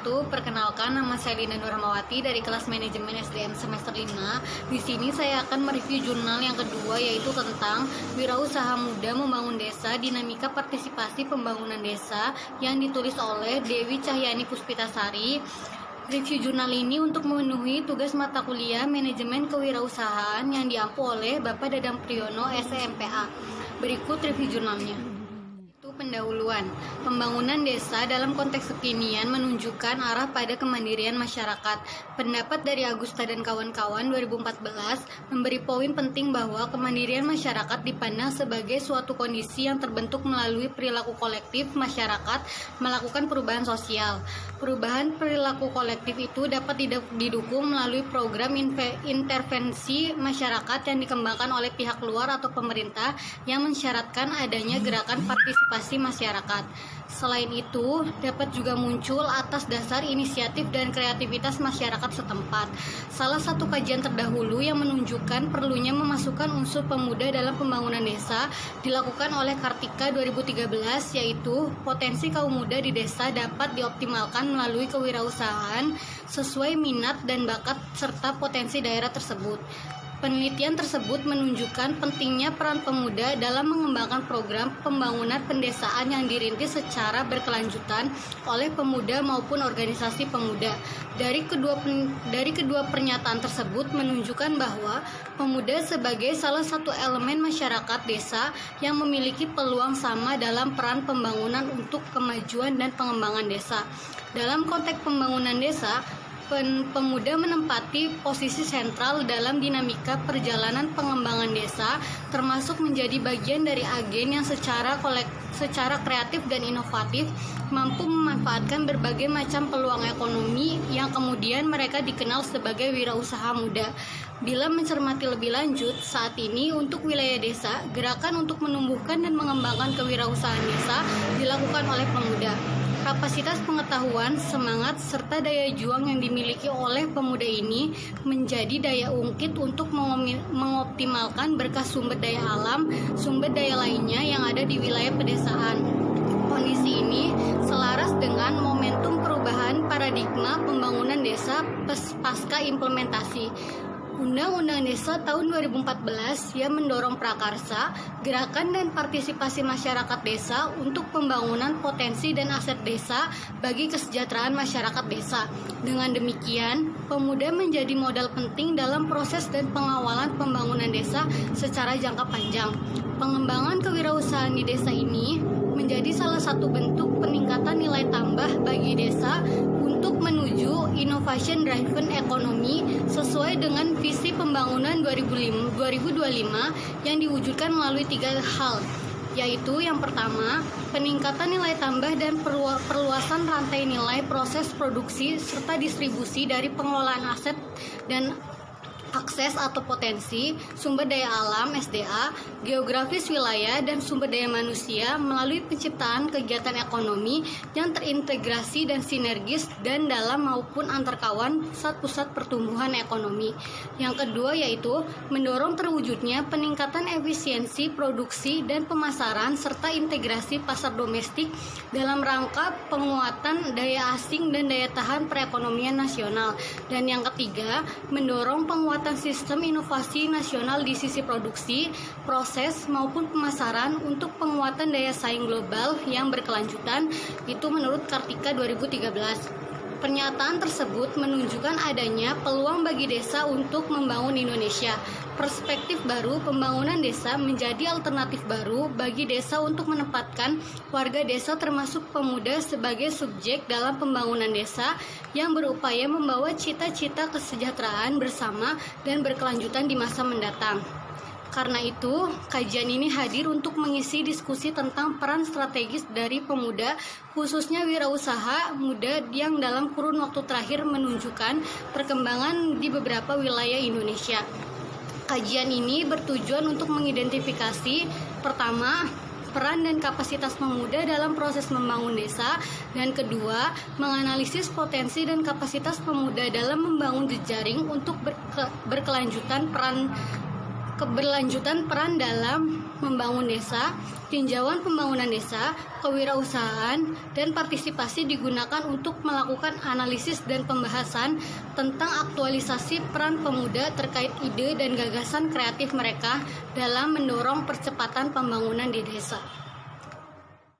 wabarakatuh. Perkenalkan, nama saya Dina Nurhamawati dari kelas manajemen SDM semester 5. Di sini saya akan mereview jurnal yang kedua, yaitu tentang Wirausaha Muda Membangun Desa, Dinamika Partisipasi Pembangunan Desa, yang ditulis oleh Dewi Cahyani Puspitasari. Review jurnal ini untuk memenuhi tugas mata kuliah Manajemen Kewirausahaan yang diampu oleh Bapak Dadang Priyono, SMPA. Berikut review jurnalnya. Pendahuluan. Pembangunan desa dalam konteks kekinian menunjukkan arah pada kemandirian masyarakat. Pendapat dari Agusta dan kawan-kawan 2014 memberi poin penting bahwa kemandirian masyarakat dipandang sebagai suatu kondisi yang terbentuk melalui perilaku kolektif masyarakat melakukan perubahan sosial. Perubahan perilaku kolektif itu dapat didukung melalui program intervensi masyarakat yang dikembangkan oleh pihak luar atau pemerintah yang mensyaratkan adanya gerakan partisipasi masyarakat. Selain itu, dapat juga muncul atas dasar inisiatif dan kreativitas masyarakat setempat. Salah satu kajian terdahulu yang menunjukkan perlunya memasukkan unsur pemuda dalam pembangunan desa dilakukan oleh Kartika 2013, yaitu potensi kaum muda di desa dapat dioptimalkan melalui kewirausahaan sesuai minat dan bakat serta potensi daerah tersebut. Penelitian tersebut menunjukkan pentingnya peran pemuda dalam mengembangkan program pembangunan pendesaan yang dirintis secara berkelanjutan oleh pemuda maupun organisasi pemuda. Dari kedua pernyataan tersebut menunjukkan bahwa pemuda sebagai salah satu elemen masyarakat desa yang memiliki peluang sama dalam peran pembangunan untuk kemajuan dan pengembangan desa. Dalam konteks pembangunan desa, pemuda menempati posisi sentral dalam dinamika perjalanan pengembangan desa, termasuk menjadi bagian dari agen yang secara kreatif dan inovatif mampu memanfaatkan berbagai macam peluang ekonomi yang kemudian mereka dikenal sebagai wirausaha muda. Bila mencermati lebih lanjut, saat ini untuk wilayah desa, gerakan untuk menumbuhkan dan mengembangkan kewirausahaan desa dilakukan oleh pemuda. Kapasitas pengetahuan, semangat, serta daya juang yang dimiliki oleh pemuda ini menjadi daya ungkit untuk mengoptimalkan berkah sumber daya alam, sumber daya lainnya yang ada di wilayah pedesaan. Kondisi ini selaras dengan momentum perubahan paradigma pembangunan desa pasca implementasi Undang-Undang Desa tahun 2014 yang mendorong prakarsa, gerakan dan partisipasi masyarakat desa untuk pembangunan potensi dan aset desa bagi kesejahteraan masyarakat desa. Dengan demikian, pemuda menjadi modal penting dalam proses dan pengawalan pembangunan desa secara jangka panjang. Pengembangan kewirausahaan di desa ini menjadi salah satu bentuk peningkatan nilai tambah bagi desa untuk menuju innovation driven economy sesuai dengan visi pembangunan 2025 yang diwujudkan melalui 3 hal, yaitu yang pertama, peningkatan nilai tambah dan perluasan rantai nilai proses produksi serta distribusi dari pengelolaan aset dan akses atau potensi, sumber daya alam (SDA), geografis wilayah, dan sumber daya manusia melalui penciptaan kegiatan ekonomi yang terintegrasi dan sinergis dan dalam maupun antar kawan pusat-pusat pertumbuhan ekonomi. Yang kedua yaitu mendorong terwujudnya peningkatan efisiensi produksi dan pemasaran serta integrasi pasar domestik dalam rangka penguatan daya asing dan daya tahan perekonomian nasional. Dan yang ketiga, mendorong penguatan sistem inovasi nasional di sisi produksi, proses maupun pemasaran untuk penguatan daya saing global yang berkelanjutan, itu menurut Kartika 2013. Pernyataan tersebut menunjukkan adanya peluang bagi desa untuk membangun Indonesia. Perspektif baru pembangunan desa menjadi alternatif baru bagi desa untuk menempatkan warga desa termasuk pemuda sebagai subjek dalam pembangunan desa yang berupaya membawa cita-cita kesejahteraan bersama dan berkelanjutan di masa mendatang. Karena itu, kajian ini hadir untuk mengisi diskusi tentang peran strategis dari pemuda, khususnya wirausaha muda yang dalam kurun waktu terakhir menunjukkan perkembangan di beberapa wilayah Indonesia. Kajian ini bertujuan untuk mengidentifikasi, pertama, peran dan kapasitas pemuda dalam proses membangun desa, dan kedua, menganalisis potensi dan kapasitas pemuda dalam membangun jejaring untuk berkelanjutan peran dalam membangun desa, tinjauan pembangunan desa, kewirausahaan, dan partisipasi digunakan untuk melakukan analisis dan pembahasan tentang aktualisasi peran pemuda terkait ide dan gagasan kreatif mereka dalam mendorong percepatan pembangunan di desa.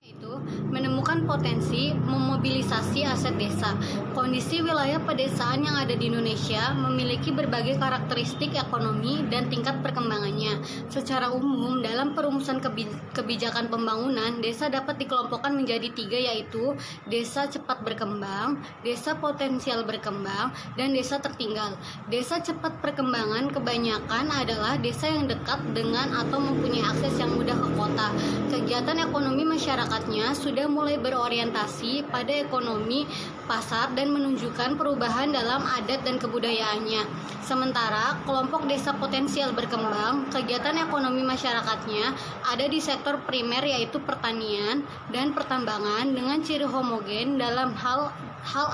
Itu menemukan potensi memobilisasi aset desa. Kondisi wilayah pedesaan yang ada di Indonesia memiliki berbagai karakteristik ekonomi dan tingkat perkembangannya. Secara umum, dalam perumusan kebijakan pembangunan, desa dapat dikelompokkan menjadi 3, yaitu desa cepat berkembang, desa potensial berkembang, dan desa tertinggal. Desa cepat perkembangan kebanyakan adalah desa yang dekat dengan atau mempunyai akses yang mudah ke kota. Kegiatan ekonomi masyarakatnya sudah mulai berorientasi pada ekonomi pasar dan menunjukkan perubahan dalam adat dan kebudayaannya. Sementara kelompok desa potensial berkembang, kegiatan ekonomi masyarakatnya ada di sektor primer yaitu pertanian dan pertambangan dengan ciri homogen dalam hal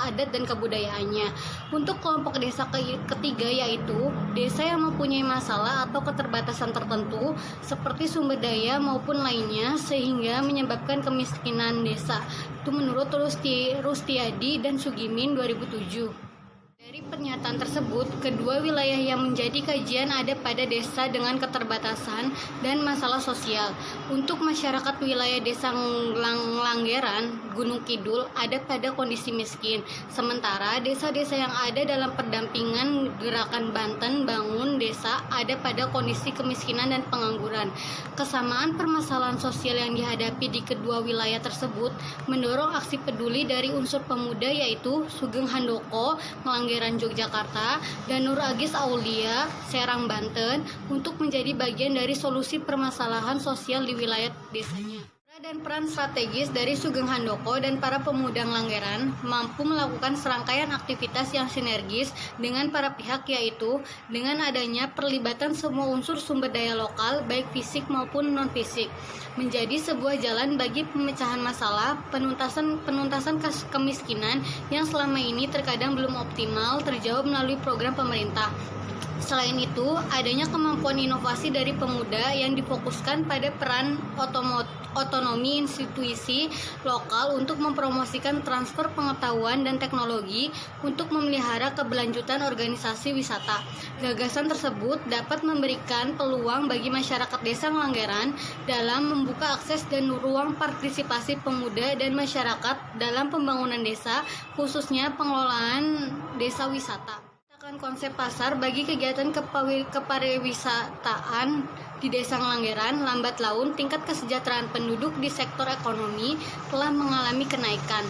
adat dan kebudayaannya. Untuk kelompok desa ketiga yaitu desa yang mempunyai masalah atau keterbatasan tertentu seperti sumber daya maupun lainnya sehingga menyebabkan kemiskinan desa. Itu menurut Rustiadi dan Sugimin 2007. Dari pernyataan tersebut, kedua wilayah yang menjadi kajian ada pada desa dengan keterbatasan dan masalah sosial. Untuk masyarakat wilayah desa Langgeran, Gunung Kidul ada pada kondisi miskin. Sementara desa-desa yang ada dalam pendampingan gerakan Banten Bangun Desa ada pada kondisi kemiskinan dan pengangguran. Kesamaan permasalahan sosial yang dihadapi di kedua wilayah tersebut mendorong aksi peduli dari unsur pemuda yaitu Sugeng Handoko, Langgeran Yogyakarta, dan Nur Agis Aulia, Serang Banten, untuk menjadi bagian dari solusi permasalahan sosial di wilayah desanya. Dan peran strategis dari Sugeng Handoko dan para pemuda Langgeran mampu melakukan serangkaian aktivitas yang sinergis dengan para pihak, yaitu dengan adanya perlibatan semua unsur sumber daya lokal baik fisik maupun non-fisik menjadi sebuah jalan bagi pemecahan masalah penuntasan kemiskinan yang selama ini terkadang belum optimal terjawab melalui program pemerintah. Selain itu, adanya kemampuan inovasi dari pemuda yang difokuskan pada peran otonomi institusi lokal untuk mempromosikan transfer pengetahuan dan teknologi untuk memelihara keberlanjutan organisasi wisata. Gagasan tersebut dapat memberikan peluang bagi masyarakat desa Langgeran dalam membuka akses dan ruang partisipasi pemuda dan masyarakat dalam pembangunan desa, khususnya pengelolaan desa wisata. Konsep pasar bagi kegiatan kepariwisataan di Desa Langgeran lambat laun tingkat kesejahteraan penduduk di sektor ekonomi telah mengalami kenaikan.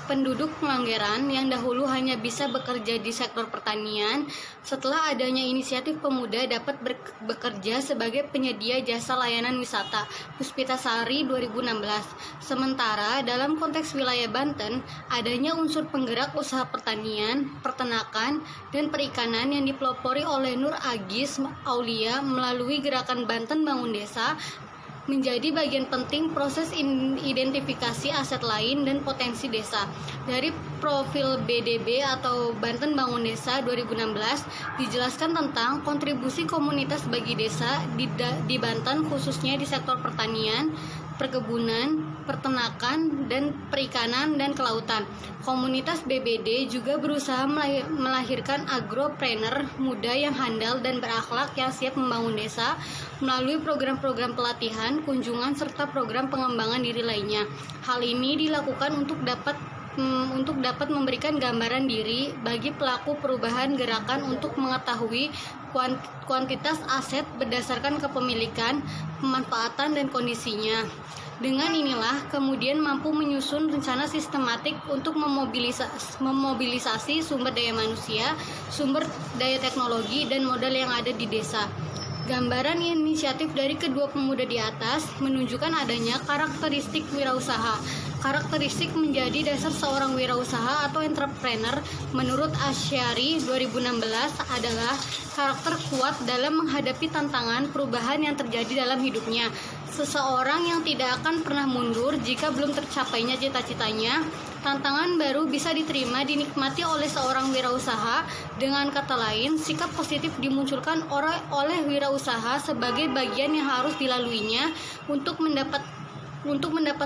Penduduk Langgeran yang dahulu hanya bisa bekerja di sektor pertanian, setelah adanya inisiatif pemuda dapat bekerja sebagai penyedia jasa layanan wisata. Puspitasari 2016. Sementara dalam konteks wilayah Banten, adanya unsur penggerak usaha pertanian, peternakan, dan perikanan yang dipelopori oleh Nur Agis Aulia melalui gerakan Banten Bangun Desa menjadi bagian penting proses identifikasi aset lain dan potensi desa. Dari profil BDB atau Banten Bangun Desa 2016 dijelaskan tentang kontribusi komunitas bagi desa di Banten khususnya di sektor pertanian, perkebunan, peternakan, dan perikanan dan kelautan. Komunitas BBD juga berusaha melahirkan agropreneur muda yang handal dan berakhlak yang siap membangun desa melalui program-program pelatihan, kunjungan, serta program pengembangan diri lainnya. Hal ini dilakukan untuk dapat memberikan gambaran diri bagi pelaku perubahan gerakan untuk mengetahui kuantitas aset berdasarkan kepemilikan, pemanfaatan, dan kondisinya. Dengan inilah kemudian mampu menyusun rencana sistematik untuk memobilisasi sumber daya manusia, sumber daya teknologi, dan modal yang ada di desa. Gambaran inisiatif dari kedua pemuda di atas menunjukkan adanya karakteristik wirausaha. Karakteristik menjadi dasar seorang wirausaha atau entrepreneur menurut Asyari 2016 adalah karakter kuat dalam menghadapi tantangan perubahan yang terjadi dalam hidupnya. Seseorang yang tidak akan pernah mundur jika belum tercapainya cita-citanya. Tantangan baru bisa diterima dinikmati oleh seorang wirausaha. Dengan kata lain, sikap positif dimunculkan oleh wirausaha sebagai bagian yang harus dilaluinya untuk mendapat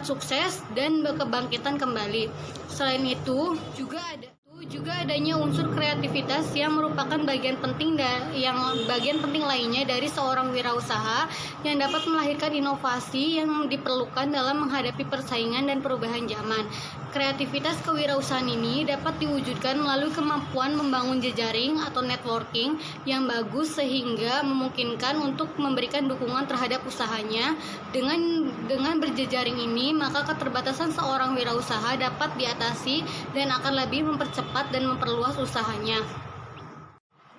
sukses dan kebangkitan kembali. Selain itu, juga adanya unsur kreativitas yang merupakan bagian penting lainnya dari seorang wirausaha yang dapat melahirkan inovasi yang diperlukan dalam menghadapi persaingan dan perubahan zaman. Kreativitas kewirausahaan ini dapat diwujudkan melalui kemampuan membangun jejaring atau networking yang bagus sehingga memungkinkan untuk memberikan dukungan terhadap usahanya. Dengan berjejaring ini, maka keterbatasan seorang wirausaha dapat diatasi dan akan lebih mempercepat dan memperluas usahanya.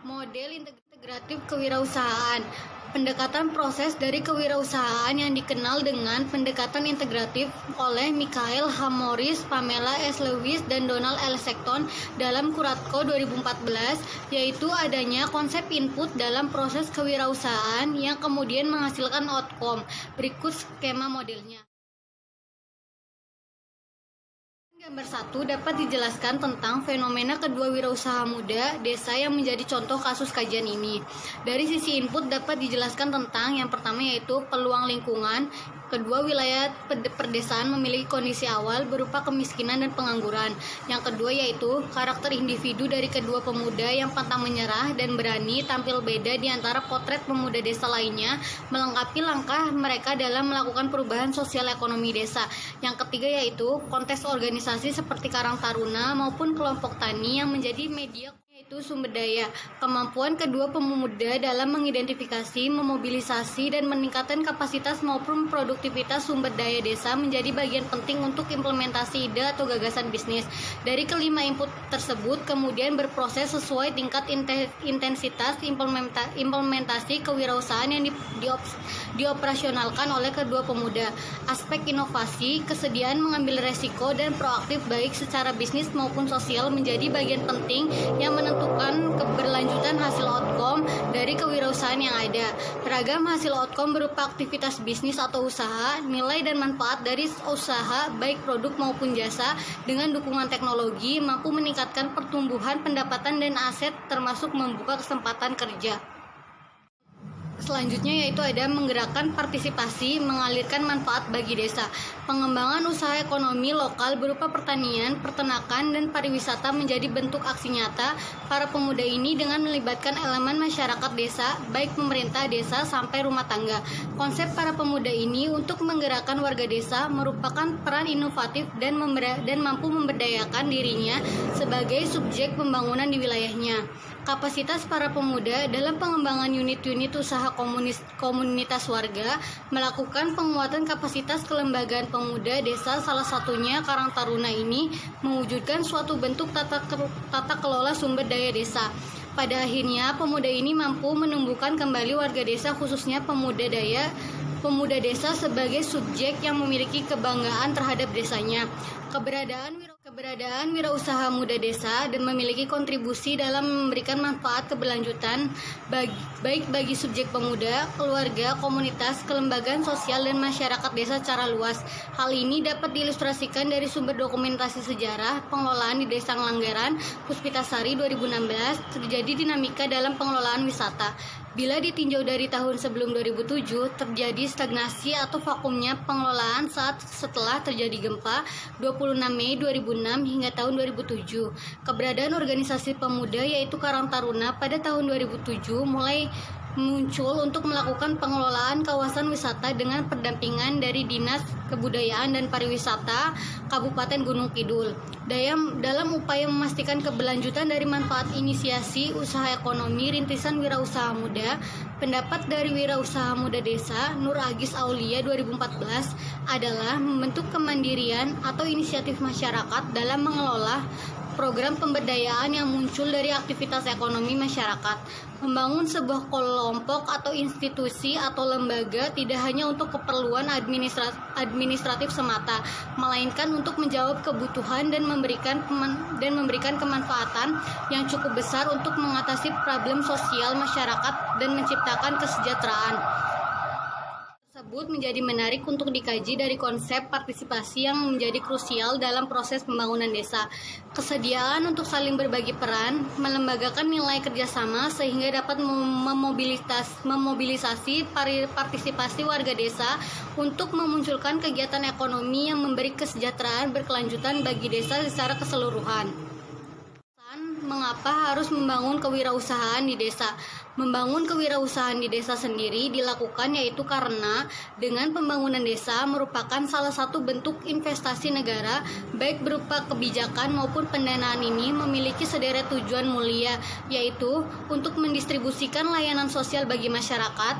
Model integratif kewirausahaan. Pendekatan proses dari kewirausahaan yang dikenal dengan pendekatan integratif oleh Michael H. Morris, Pamela S. Lewis, dan Donald L. Sexton dalam Kuratko 2014, yaitu adanya konsep input dalam proses kewirausahaan yang kemudian menghasilkan outcome. Berikut skema modelnya. Gambar 1 dapat dijelaskan tentang fenomena kedua wirausaha muda desa yang menjadi contoh kasus kajian ini. Dari sisi input dapat dijelaskan tentang yang pertama yaitu peluang lingkungan. Kedua, wilayah perdesaan memiliki kondisi awal berupa kemiskinan dan pengangguran. Yang kedua yaitu karakter individu dari kedua pemuda yang pantang menyerah dan berani tampil beda di antara potret pemuda desa lainnya, melengkapi langkah mereka dalam melakukan perubahan sosial ekonomi desa. Yang ketiga yaitu konteks organisasi seperti Karang Taruna maupun kelompok tani yang menjadi media yaitu sumber daya. Kemampuan kedua pemuda dalam mengidentifikasi, memobilisasi, dan meningkatkan kapasitas maupun produktivitas sumber daya desa menjadi bagian penting untuk implementasi ide atau gagasan bisnis. Dari kelima input tersebut kemudian berproses sesuai tingkat intensitas implementasi kewirausahaan yang dioperasionalkan oleh kedua pemuda. Aspek inovasi, kesediaan mengambil resiko, dan proaktif baik secara bisnis maupun sosial menjadi bagian penting yang menentukan keberlanjutan hasil outcome dari kewirausahaan yang ada. Beragam hasil outcome berupa aktivitas bisnis atau usaha, nilai dan manfaat dari usaha baik produk maupun jasa dengan dukungan teknologi mampu meningkatkan pertumbuhan pendapatan dan aset termasuk membuka kesempatan kerja. Selanjutnya yaitu ada menggerakkan partisipasi, mengalirkan manfaat bagi desa. Pengembangan usaha ekonomi lokal berupa pertanian, peternakan, dan pariwisata menjadi bentuk aksi nyata para pemuda ini dengan melibatkan elemen masyarakat desa, baik pemerintah desa sampai rumah tangga. Konsep para pemuda ini untuk menggerakkan warga desa merupakan peran inovatif dan mampu memberdayakan dirinya sebagai subjek pembangunan di wilayahnya. Kapasitas para pemuda dalam pengembangan unit-unit usaha komunitas warga, melakukan penguatan kapasitas kelembagaan pemuda desa, salah satunya Karang Taruna ini mewujudkan suatu bentuk tata kelola sumber daya desa. Pada akhirnya pemuda ini mampu menumbuhkan kembali warga desa, khususnya pemuda desa sebagai subjek yang memiliki kebanggaan terhadap desanya. Keberadaan wirausaha muda desa dan memiliki kontribusi dalam memberikan manfaat keberlanjutan baik bagi subjek pemuda, keluarga, komunitas, kelembagaan sosial, dan masyarakat desa secara luas. Hal ini dapat diilustrasikan dari sumber dokumentasi sejarah pengelolaan di Desa Ngelanggaran, Puspitasari 2016, terjadi dinamika dalam pengelolaan wisata. Bila ditinjau dari tahun sebelum 2007, terjadi stagnasi atau vakumnya pengelolaan setelah terjadi gempa 26 Mei 2006 hingga tahun 2007. Keberadaan organisasi pemuda yaitu Karang Taruna pada tahun 2007 mulai muncul untuk melakukan pengelolaan kawasan wisata dengan pendampingan dari Dinas Kebudayaan dan Pariwisata Kabupaten Gunung Kidul. Dalam upaya memastikan keberlanjutan dari manfaat inisiasi usaha ekonomi rintisan wirausaha muda, pendapat dari Wirausaha Muda Desa Nur Agis Aulia 2014 adalah membentuk kemandirian atau inisiatif masyarakat dalam mengelola program pemberdayaan yang muncul dari aktivitas ekonomi masyarakat. Membangun sebuah kelompok atau institusi atau lembaga tidak hanya untuk keperluan administratif semata, melainkan untuk menjawab kebutuhan dan memberikan kemanfaatan yang cukup besar untuk mengatasi problem sosial masyarakat dan menciptakan kesejahteraan. Tersebut menjadi menarik untuk dikaji dari konsep partisipasi yang menjadi krusial dalam proses pembangunan desa. Kesediaan untuk saling berbagi peran, melembagakan nilai kerjasama sehingga dapat memobilisasi partisipasi warga desa untuk memunculkan kegiatan ekonomi yang memberi kesejahteraan berkelanjutan bagi desa secara keseluruhan. Mengapa harus membangun kewirausahaan di desa? Membangun kewirausahaan di desa sendiri dilakukan yaitu karena dengan pembangunan desa merupakan salah satu bentuk investasi negara, baik berupa kebijakan maupun pendanaan. Ini memiliki sederet tujuan mulia, yaitu untuk mendistribusikan layanan sosial bagi masyarakat,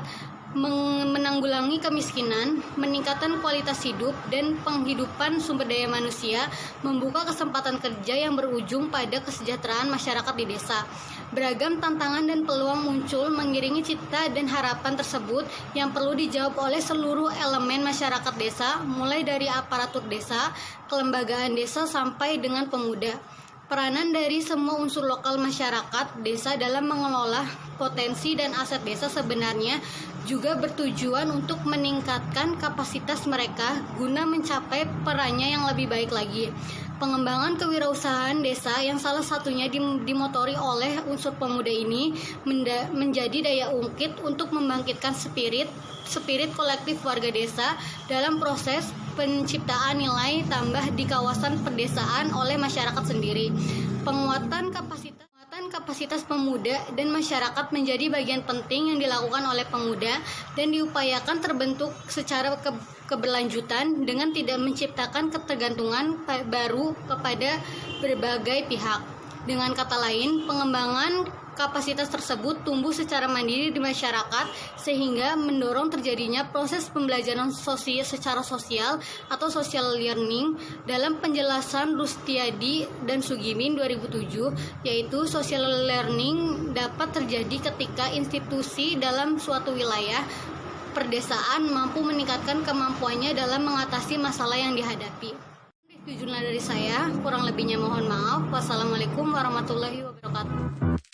menanggulangi kemiskinan, meningkatkan kualitas hidup dan penghidupan sumber daya manusia, membuka kesempatan kerja yang berujung pada kesejahteraan masyarakat di desa. Beragam tantangan dan peluang muncul mengiringi cita dan harapan tersebut yang perlu dijawab oleh seluruh elemen masyarakat desa, mulai dari aparatur desa, kelembagaan desa sampai dengan pemuda. Peranan dari semua unsur lokal masyarakat desa dalam mengelola potensi dan aset desa sebenarnya juga bertujuan untuk meningkatkan kapasitas mereka guna mencapai perannya yang lebih baik lagi. Pengembangan kewirausahaan desa yang salah satunya dimotori oleh unsur pemuda ini menjadi daya ungkit untuk membangkitkan spirit kolektif warga desa dalam proses penciptaan nilai tambah di kawasan pedesaan oleh masyarakat sendiri. Penguatan kapasitas pemuda dan masyarakat menjadi bagian penting yang dilakukan oleh pemuda dan diupayakan terbentuk secara keberlanjutan dengan tidak menciptakan ketergantungan baru kepada berbagai pihak. Dengan kata lain, pengembangan kapasitas tersebut tumbuh secara mandiri di masyarakat sehingga mendorong terjadinya proses pembelajaran secara sosial atau social learning. Dalam penjelasan Rustiadi dan Sugimin 2007, yaitu social learning dapat terjadi ketika institusi dalam suatu wilayah perdesaan mampu meningkatkan kemampuannya dalam mengatasi masalah yang dihadapi. Jurnal dari saya, kurang lebihnya mohon maaf. Wassalamualaikum warahmatullahi wabarakatuh.